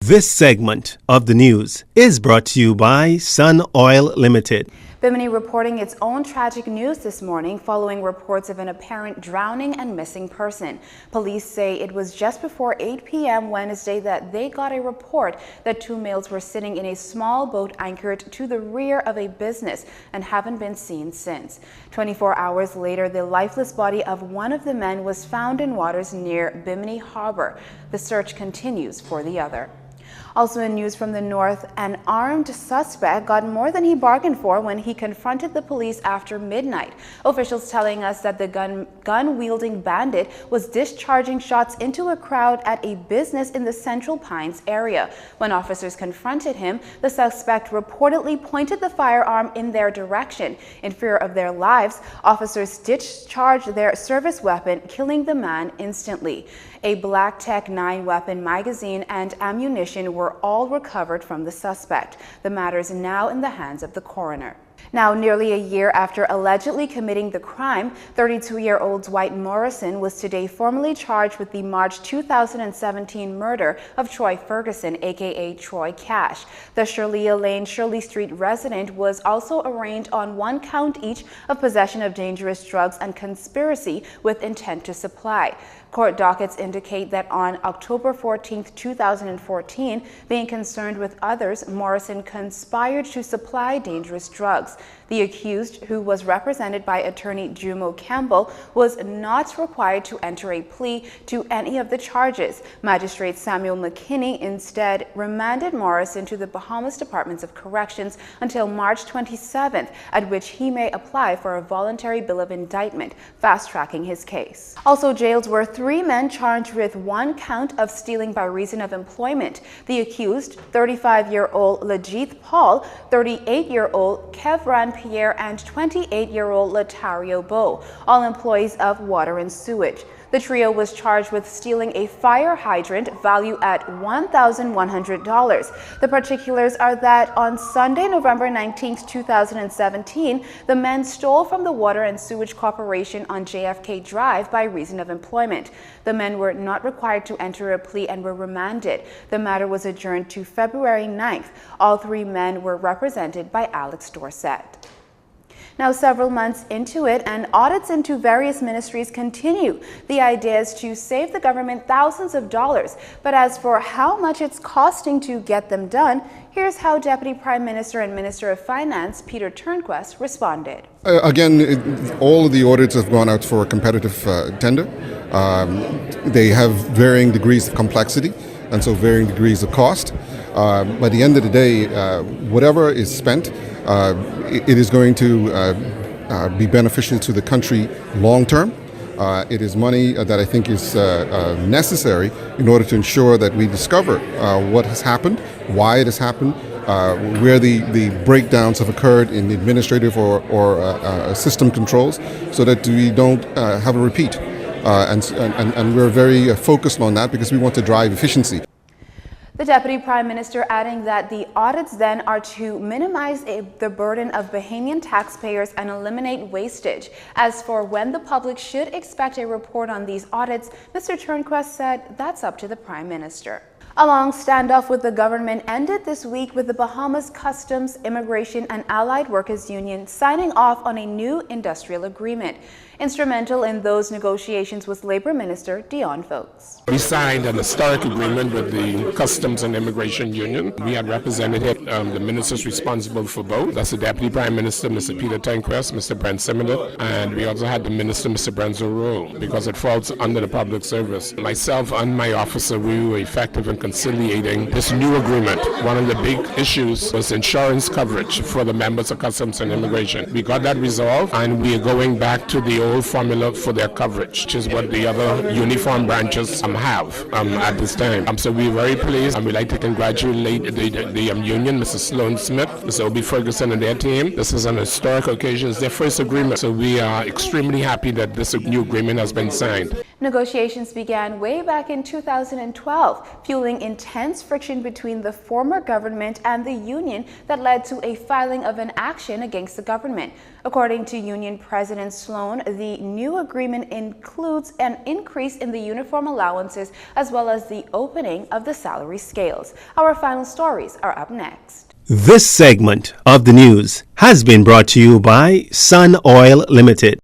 This segment of the news is brought to you by Sun Oil Limited. Bimini reporting its own tragic news this morning following reports of an apparent drowning and missing person. Police say it was just before 8 p.m. Wednesday that they got a report that two males were sitting in a small boat anchored to the rear of a business and haven't been seen since. 24 hours later, the lifeless body of one of the men was found in waters near Bimini Harbor. The search continues for the other. Also in news from the north, an armed suspect got more than he bargained for when he confronted the police after midnight. Officials telling us that the gun-wielding bandit was discharging shots into a crowd at a business in the Central Pines area. When officers confronted him, the suspect reportedly pointed the firearm in their direction. In fear of their lives, officers discharged their service weapon, killing the man instantly. A Black Tech 9 weapon magazine and ammunition were all recovered from the suspect. The matter is now in the hands of the coroner. Now, nearly a year after allegedly committing the crime, 32-year-old Dwight Morrison was today formally charged with the March 2017 murder of Troy Ferguson, aka Troy Cash. The Shirley Lane, Shirley Street resident was also arraigned on one count each of possession of dangerous drugs and conspiracy with intent to supply. Court dockets indicate that on October 14, 2014, being concerned with others, Morrison conspired to supply dangerous drugs. The accused, who was represented by attorney Jumo Campbell, was not required to enter a plea to any of the charges. Magistrate Samuel McKinney instead remanded Morrison to the Bahamas Departments of Corrections until March 27th, at which he may apply for a voluntary bill of indictment, fast-tracking his case. Also jailed were 3 men charged with 1 count of stealing by reason of employment. The accused, 35-year-old Lajith Paul, 38-year-old Kevran Pierre, and 28-year-old Latario Bo, all employees of Water and Sewage. The trio was charged with stealing a fire hydrant valued at $1,100. The particulars are that on Sunday, November 19, 2017, the men stole from the Water and Sewage Corporation on JFK Drive by reason of employment. The men were not required to enter a plea and were remanded. The matter was adjourned to February 9th. All 3 men were represented by Alex Dorset. Now, several months into it, and audits into various ministries continue. The idea is to save the government thousands of dollars. But as for how much it's costing to get them done, here's how Deputy Prime Minister and Minister of Finance Peter Turnquest responded. Again, all of the audits have gone out for a competitive tender. They have varying degrees of complexity and so varying degrees of cost. By the end of the day, whatever is spent, it is going to be beneficial to the country long term. It is money that I think is necessary in order to ensure that we discover what has happened, why it has happened, where the breakdowns have occurred in administrative or system controls, so that we don't have a repeat. And we're very focused on that because we want to drive efficiency. The Deputy Prime Minister adding that the audits then are to minimize the burden of Bahamian taxpayers and eliminate wastage. As for when the public should expect a report on these audits, Mr. Turnquest said that's up to the Prime Minister. A long standoff with the government ended this week with the Bahamas Customs, Immigration and Allied Workers Union signing off on a new industrial agreement. Instrumental in those negotiations was Labor Minister Dion Folks. We signed an historic agreement with the Customs and Immigration Union. We had represented the ministers responsible for both. That's the Deputy Prime Minister, Mr. Peter Turnquest, Mr. Brent Simonet, and we also had the Minister, Mr. Brenzo Rowe, because it falls under the public service. Myself and my officer, we were effective in conciliating this new agreement. One of the big issues was insurance coverage for the members of Customs and Immigration. We got that resolved, and we are going back to the old formula for their coverage, which is what the other uniform branches have at this time. So we're very pleased, and we'd like to congratulate the union, Mrs. Sloan Smith, Mr. Obi Ferguson and their team. This is an historic occasion. It's their first agreement, so we are extremely happy that this new agreement has been signed. Negotiations began way back in 2012, fueling intense friction between the former government and the union that led to a filing of an action against the government. According to Union President Sloan, the new agreement includes an increase in the uniform allowances as well as the opening of the salary scales. Our final stories are up next. This segment of the news has been brought to you by Sun Oil Limited.